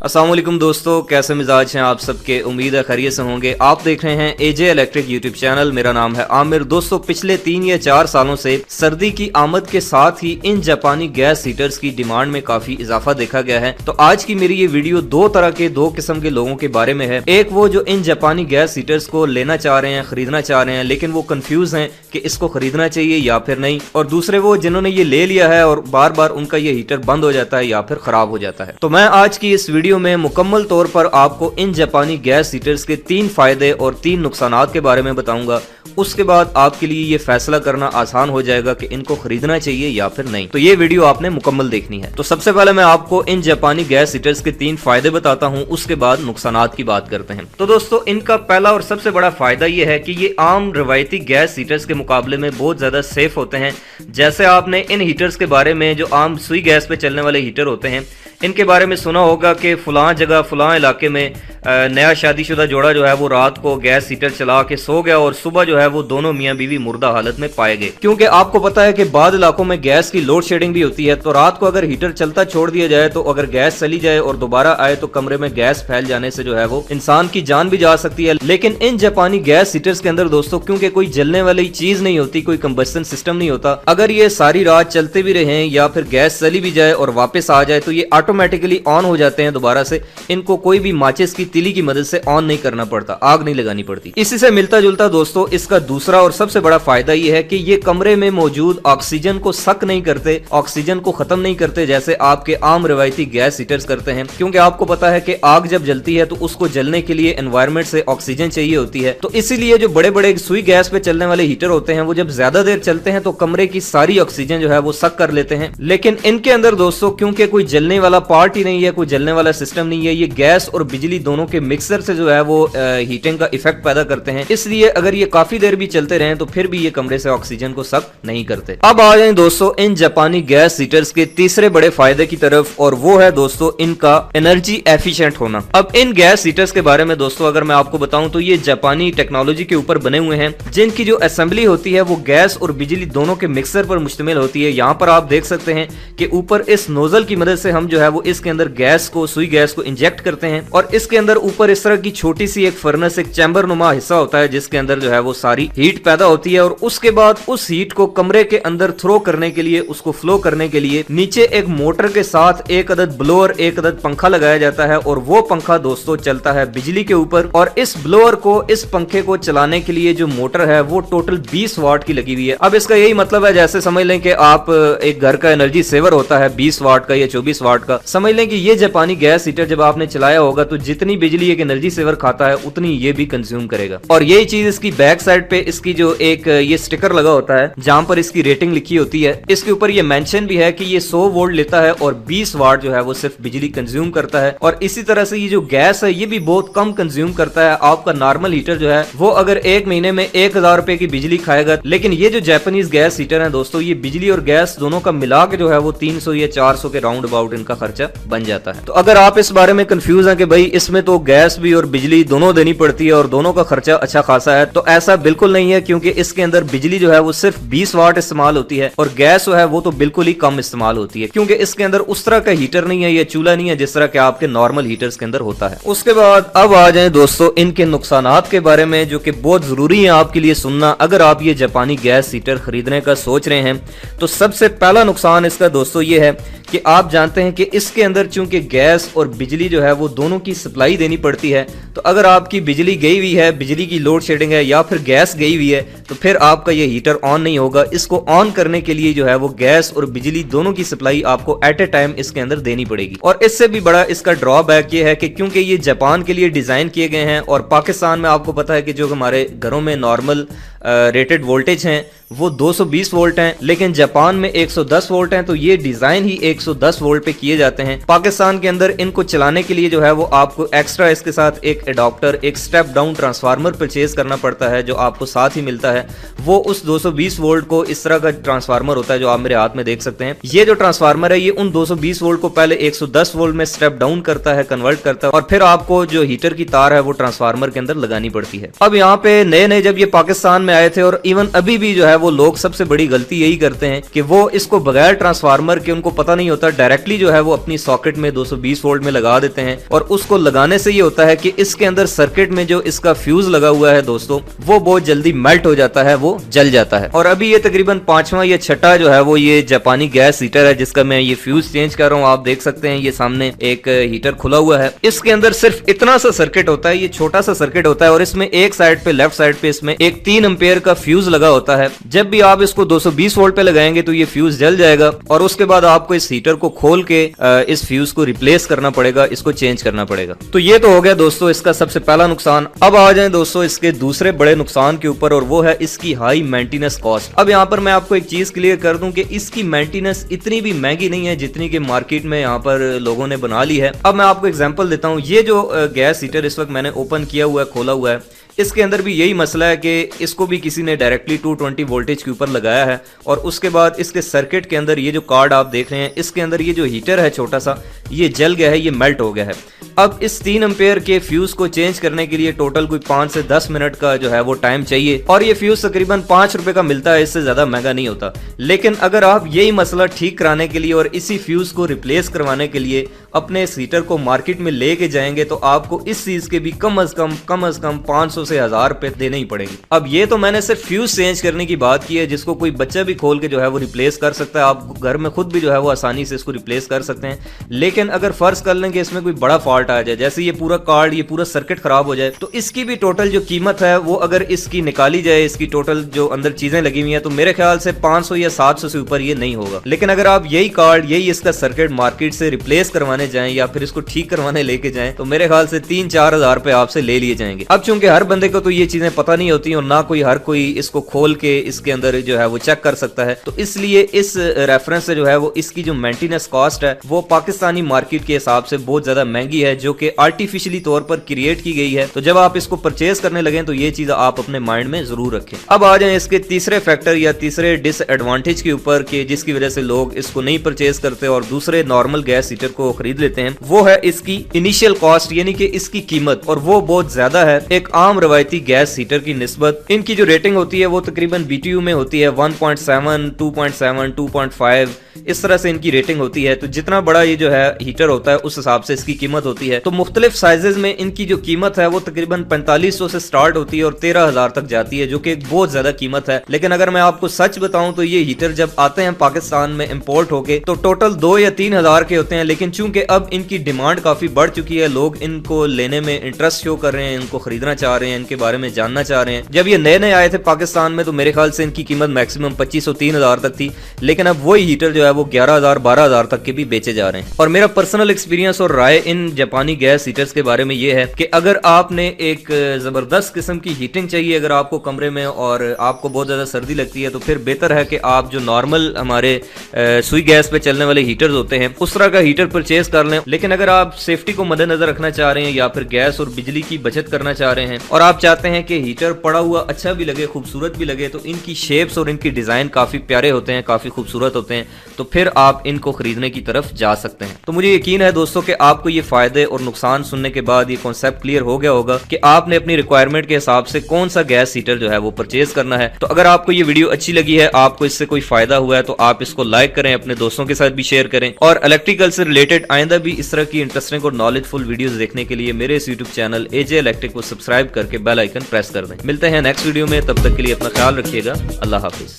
अस्सलाम वालेकुम दोस्तों, कैसे मिजाज हैं आप सबके। उम्मीद है खैरियत से होंगे। आप देख रहे हैं एजे इलेक्ट्रिक यूट्यूब चैनल। मेरा नाम है आमिर। दोस्तों, पिछले 3 या 4 सालों से सर्दी की आमद के साथ ही इन जापानी गैस हीटर्स की डिमांड में काफी इजाफा देखा गया है। तो आज की मेरी ये वीडियो दो किस्म के लोगों के बारे में है। एक वो जो इन जापानी गैस हीटर्स को लेना चाह रहे हैं, खरीदना चाह रहे हैं, लेकिन वो कंफ्यूज हैं कि इसको खरीदना चाहिए या फिर नहीं। और दूसरे वो जिन्होंने ये ले लिया है और बार बार उनका ये हीटर बंद हो जाता है या फिर खराब हो जाता है। तो मैं आज की इस वीडियो में मुकम्मल तौर पर आपको इन जापानी गैस हीटर्स के 3 फायदे और 3 नुकसानात के बारे में बताऊंगा। उसके बाद आपके लिए ये फैसला करना आसान हो जाएगा कि इनको खरीदना चाहिए या फिर नहीं। तो ये वीडियो आपने मुकम्मल देखनी है। तो सबसे पहले मैं आपको इन जापानी गैस हीटर्स के 3 फायदे बताता हूं, उसके बाद नुकसानात की बात करते हैं। तो दोस्तों, इनका पहला और सबसे बड़ा फायदा ये है कि ये आम रवायती गैस हीटर्स के मुकाबले में बहुत ज्यादा सेफ होते हैं। जैसे आपने इन हीटर्स के बारे में, जो आम सुई गैस पे चलने वाले हीटर होते हैं, इनके बारे में सुना होगा कि फलां जगह फलां इलाके में नया शादीशुदा जोड़ा जो है वो रात को गैस हीटर चला के सो गया और सुबह जो है वो दोनों मियां बीवी मुर्दा हालत में पाए गए। क्योंकि आपको पता है कि बाद इलाकों में गैस की लोड शेडिंग भी होती है। तो रात को अगर हीटर चलता छोड़ दिया जाए, तो अगर गैस चली जाए और दोबारा आए तो कमरे में गैस फैल जाने से जो है वो इंसान की जान भी जा सकती है। लेकिन इन जापानी गैस हीटर्स के अंदर दोस्तों, क्योंकि कोई जलने वाली चीज नहीं होती, कोई कंबस्टन सिस्टम नहीं होता, अगर ये सारी रात चलते भी रहे या फिर गैस चली भी जाए और वापस आ जाए तो ये ऑटोमेटिकली ऑन हो जाते हैं दोबारा से। इनको कोई भी माचिस की तीली की मदद से ऑन नहीं करना पड़ता, आग नहीं लगानी पड़ती। इसी से मिलता जुलता दोस्तों इसका दूसरा और सबसे बड़ा फायदा ये है कि ये कमरे में मौजूद ऑक्सीजन को सक नहीं करते, ऑक्सीजन को खत्म नहीं करते जैसे आपके आम रवायती गैस हीटर्स करते हैं। क्योंकि आपको पता है कि आग जब जलती है तो उसको जलने के लिए एनवायरमेंट से ऑक्सीजन चाहिए होती है। तो इसीलिए जो बड़े बड़े सुई गैस पे चलने वाले हीटर होते हैं वो जब ज्यादा देर चलते हैं तो कमरे की सारी ऑक्सीजन जो है वो सक कर लेते हैं। लेकिन इनके अंदर दोस्तों, क्योंकि कोई जलने वाला पार्ट ही नहीं है, कोई जलने वाला सिस्टम नहीं है, ये गैस और बिजली दोनों के मिक्सर से जो है वो हीटिंग का इफेक्ट पैदा करते हैं। इसलिए अगर ये काफी देर भी चलते रहें तो फिर भी ये कमरे से ऑक्सीजन को सक नहीं करते। अब आ जाएं दोस्तों इन जापानी गैस हीटर्स के तीसरे बड़े फायदे की तरफ, और वो है दोस्तों इनका एनर्जी एफिशिएंट होना। अब इन गैस हीटर्स के बारे में दोस्तों अगर मैं आपको बताऊं तो ये जापानी टेक्नोलॉजी के ऊपर बने हुए हैं, जिनकी जो असेंबली होती है वो गैस और बिजली दोनों के मिक्सर पर मुश्तमिल होती है। यहाँ पर आप देख सकते हैं कि ऊपर इस नोजल की मदद से हम जो है वो इसके अंदर गैस को, सुई गैस को इंजेक्ट करते हैं, और इसके अंदर ऊपर इस तरह की छोटी सी एक फर्नेस, एक चैम्बर नुमा हिस्सा होता है जिसके अंदर जो है वो सारी हीट पैदा होती है। और उसके बाद उस हीट को कमरे के अंदर थ्रो करने के लिए, उसको फ्लो करने के लिए नीचे एक मोटर के साथ एक अदद ब्लोअर, एक अदद पंखा लगाया जाता है, और वो पंखा दोस्तों चलता है बिजली के ऊपर। और इस ब्लोअर को, इस पंखे को चलाने के लिए जो मोटर है वो टोटल 20 वाट की लगी हुई है। अब इसका यही मतलब है, जैसे समझ लें कि आप एक घर का एनर्जी सेवर होता है 20 वाट का या 24 वाट का, समझ लें कि ये जापानी गैस हीटर जब आपने चलाया होगा तो जितनी बिजली एक एनर्जी सेवर खाता है उतनी ये भी कंज्यूम करेगा। और यही चीज इसकी बैक साइड पे इसकी जो एक ये स्टिकर लगा होता है जहां पर इसकी रेटिंग लिखी होती है, इसके ऊपर ये मेंशन भी है कि ये 100 वोल्ट लेता है और 20 वाट जो है वो सिर्फ बिजली कंज्यूम करता है। और इसी तरह से ये जो गैस है ये भी बहुत कम कंज्यूम करता है। आपका नॉर्मल हीटर जो है वो अगर एक महीने में 1000 रुपए की बिजली खाएगा, लेकिन ये जो जापानीज गैस हीटर है दोस्तों, ये बिजली और गैस दोनों का मिला के जो है वो 300 या 400 के राउंड अबाउट इनका खर्चा बन जाता है। तो अगर आप इस बारे में कंफ्यूज हैं कि भाई इसमें तो गैस भी और बिजली दोनों देनी पड़ती है और दोनों का खर्चा अच्छा खासा है, तो ऐसा बिल्कुल नहीं है। क्योंकि इसके अंदर बिजली जो है वो सिर्फ 20 वाट इस्तेमाल होती है और गैस जो है वो तो बिल्कुल ही कम इस्तेमाल होती है, क्योंकि इसके अंदर उस तरह का हीटर नहीं है, ये चूल्हा नहीं है जिस तरह के आपके नॉर्मल हीटर्स के अंदर होता है। उसके बाद अब आ जाए दोस्तों इनके नुकसानात के बारे में, जो कि बहुत जरूरी है आपके लिए सुनना अगर आप ये जापानी गैस हीटर खरीदने का सोच रहे हैं। तो सबसे पहला नुकसान इसका दोस्तों ये है कि आप जानते हैं कि इसके अंदर चूंकि गैस और बिजली जो है वो दोनों की सप्लाई देनी पड़ती है, तो अगर आपकी बिजली गई हुई है, बिजली की लोड शेडिंग है या फिर गैस गई हुई है, तो फिर आपका ये हीटर ऑन नहीं होगा। इसको ऑन करने के लिए जो है वो गैस और बिजली दोनों की सप्लाई आपको एट ए टाइम इसके अंदर देनी पड़ेगी। और इससे भी बड़ा इसका ड्रॉबैक ये है कि क्योंकि ये जापान के लिए डिजाइन किए गए हैं और पाकिस्तान में आपको पता है कि जो हमारे घरों में नॉर्मल रेटेड वोल्टेज हैं वो 220 वोल्ट हैं, लेकिन जापान में 110 वोल्ट हैं। तो ये डिजाइन ही 110 वोल्ट पे किए जाते हैं। पाकिस्तान के अंदर इनको चलाने के लिए जो है वो आपको एक्स्ट्रा इसके साथ एक एडाप्टर, एक स्टेप डाउन ट्रांसफार्मर परचेज करना पड़ता है जो आपको साथ ही मिलता है। वो उस 220 वोल्ट को, इस तरह का ट्रांसफार्मर होता है जो आप मेरे हाथ में देख सकते हैं। ये जो ट्रांसफार्मर है ये उन 220 वोल्ट को पहले 110 वोल्ट में स्टेप डाउन करता है, कन्वर्ट करता है, और फिर आपको जो हीटर की तार है वो ट्रांसफार्मर के अंदर लगानी पड़ती है। अब यहाँ पे नए नए जब ये पाकिस्तान में आए थे, और इवन अभी भी जो है वो लोग सबसे बड़ी गलती यही करते हैं कि वो इसको बगैर ट्रांसफार्मर के, उनको पता नहीं होता, डायरेक्टली जो है वो अपनी सॉकेट में 220 वोल्ट में लगा देते हैं। और उसको लगाने से ये होता है कि इसके अंदर सर्किट में जो इसका फ्यूज लगा हुआ है दोस्तों, वो बहुत जल्दी मेल्ट हो जाता है, वो जल जाता है। और अभी ये तकरीबन 5वां या 6ठा जो है वो ये जापानी गैस हीटर है जिसका मैं ये फ्यूज चेंज कर रहा हूँ। आप देख सकते हैं ये सामने एक हीटर खुला हुआ है। इसके अंदर सिर्फ इतना सा सर्किट होता है, ये छोटा सा सर्किट होता है, और इसमें एक साइड पे, लेफ्ट साइड पे इसमें एक 3 एम्पेयर का फ्यूज लगा होता है। जब भी आप इसको 220 वोल्ट पे लगाएंगे तो ये फ्यूज जल जाएगा, और उसके बाद आपको इस हीटर को खोल के इस फ्यूज को रिप्लेस करना पड़ेगा, इसको चेंज करना पड़ेगा। तो ये तो हो गया दोस्तों इसका सबसे पहला नुकसान। अब आ जाए दोस्तों इसके दूसरे बड़े नुकसान के ऊपर, और वो है इसकी हाई मेंटेनेंस कॉस्ट। अब यहाँ पर मैं आपको एक चीज क्लियर कर दूं कि इसकी मेंटेनेंस इतनी भी महंगी नहीं है जितनी कि मार्केट में यहाँ पर लोगों ने बना ली है। अब मैं आपको एग्जांपल देता हूँ। ये जो गैस हीटर इस वक्त मैंने ओपन किया हुआ है, खोला हुआ है, इसके अंदर भी यही मसला है कि इसको भी किसी ने डायरेक्टली 220 वोल्टेज के ऊपर लगाया है, और उसके बाद इसके सर्किट के अंदर ये जो कार्ड आप देख रहे हैं, इसके अंदर ये जो हीटर है छोटा सा, ये जल गया है, ये मेल्ट हो गया है। अब इस 3 एम्पेयर के फ्यूज को चेंज करने के लिए टोटल कोई 5 से 10 मिनट का जो है वो टाइम चाहिए, और ये फ्यूज तकरीबन 5 रुपए का मिलता है, इससे ज्यादा महंगा नहीं होता। लेकिन अगर आप यही मसला ठीक कराने के लिए और इसी फ्यूज को रिप्लेस करवाने के लिए अपने इस हीटर को मार्केट में लेके जाएंगे तो आपको इस चीज के भी कम अज कम 500 से 1000 रुपए देने ही पड़ेंगे। अब ये तो मैंने सिर्फ फ्यूज चेंज करने की बात की है, जिसको कोई बच्चा भी खोल के जो है वो रिप्लेस कर सकता है। आप घर में खुद भी जो है वो आसानी से इसको रिप्लेस कर सकते हैं। लेकिन अगर फर्ज कर लें कि इसमें कोई बड़ा फॉल्ट आ जाए, जैसे ये पूरा कार्ड, ये पूरा सर्किट खराब हो जाए, तो इसकी भी टोटल जो कीमत है वो अगर इसकी निकाली जाए, इसकी टोटल जो अंदर चीजें लगी हुई है, तो मेरे ख्याल से 500 या 700 से ऊपर ये नहीं होगा। लेकिन अगर आप यही कार्ड, यही इसका सर्किट मार्केट से रिप्लेस करवाने जाएं या फिर इसको ठीक करवाने लेके जाएं, तो मेरे ख्याल से 3-4 हजार रुपए आपसे ले लिए जाएंगे। अब चूंकि हर बंदे को तो ये चीजें पता नहीं होती और ना कोई हर कोई इसको खोल के इसके अंदर जो है वो चेक कर सकता है, तो इसलिए इस रेफरेंस से जो है वो इसकी जो मेंटेनेंस कॉस्ट है वो पाकिस्तानी मार्केट के हिसाब से बहुत ज्यादा महंगी है, जो कि आर्टिफिशियली तौर पर क्रिएट की गई है। तो जब आप इसको परचेज करने लगे तो ये चीज आप अपने माइंड में जरूर रखें। अब आ जाए इसके तीसरे फैक्टर या तीसरे डिसएडवांटेज के ऊपर कि जिसकी वजह से लोग इसको नहीं परचेज करते और दूसरे नॉर्मल गैस हीटर को खरीद लेते हैं, वो है इसकी इनिशियल कॉस्ट, यानी कि इसकी कीमत, और वो बहुत ज्यादा है एक आम रवायती गैस हीटर की निस्बत। इनकी जो रेटिंग होती है वो तकरीबन BTU में होती है 1.7, 2.7, 2.5, इस तरह से इनकी रेटिंग होती है। तो जितना बड़ा ये जो है हीटर होता है उस हिसाब से इसकी कीमत होती है। तो मुख्तलिफ साइजेस में इनकी जो कीमत है वो तकरीबन 4500 से स्टार्ट होती है और 13000 तक जाती है, जो कि बहुत ज्यादा कीमत है। लेकिन अगर मैं आपको सच बताऊं तो ये हीटर जब आते हैं पाकिस्तान में इंपोर्ट होके तो टोटल 2 या 3 हजार के होते हैं। लेकिन चूंकि अब इनकी डिमांड काफी बढ़ चुकी है, लोग इनको लेने में इंटरेस्ट शो कर रहे हैं, इनको खरीदना चाह रहे हैं, इनके बारे में जानना चाह रहे हैं। जब ये नए नए आए थे पाकिस्तान में तो मेरे ख्याल से इनकी कीमत मैक्सिमम 2500-3000 तक थी, लेकिन अब वही हीटर जो है वो 11,000-12,000 तक के भी बेचे जा रहे हैं। और मेरा पर्सनल एक्सपीरियंस और राय इन जापानी गैस हीटर्स के बारे में ये है कि अगर आपने एक जबरदस्त किस्म की हीटिंग चाहिए अगर आपको कमरे में और आपको बहुत ज्यादा सर्दी लगती है, तो फिर बेहतर है कि आप जो नॉर्मल हमारे सुई गैस पे चलने वाले हीटर्स होते हैं उस तरह का हीटर परचेज कर लें। लेकिन अगर आप सेफ्टी को मद्देनजर रखना चाह रहे हैं या फिर गैस और बिजली की बचत करना चाह रहे हैं और आप चाहते हैं कि हीटर पड़ा हुआ अच्छा भी लगे, खूबसूरत भी लगे, तो इनकी शेप्स और इनकी डिजाइन काफी प्यारे होते हैं, काफी खूबसूरत होते हैं, तो फिर आप इनको खरीदने की तरफ जा सकते हैं। तो मुझे यकीन है दोस्तों कि आपको ये फायदे और नुकसान सुनने के बाद ये कॉन्सेप्ट क्लियर हो गया होगा कि आपने अपनी रिक्वायरमेंट के हिसाब से कौन सा गैस हीटर जो है वो परचेज करना है। तो अगर आपको ये वीडियो अच्छी लगी है, आपको इससे कोई फायदा हुआ है, तो आप इसको लाइक करें, अपने दोस्तों के साथ भी शेयर करें, और इलेक्ट्रिकल से रिलेटेड आइंदा भी इस तरह की इंटरेस्टिंग और नॉलेजफुल वीडियोस देखने के लिए मेरे इस यूट्यूब चैनल एजे इलेक्ट्रिक को सब्सक्राइब करके बेल आइकन प्रेस कर दें। मिलते हैं नेक्स्ट वीडियो में, तब तक के लिए अपना ख्याल रखिएगा। अल्लाह हाफिज।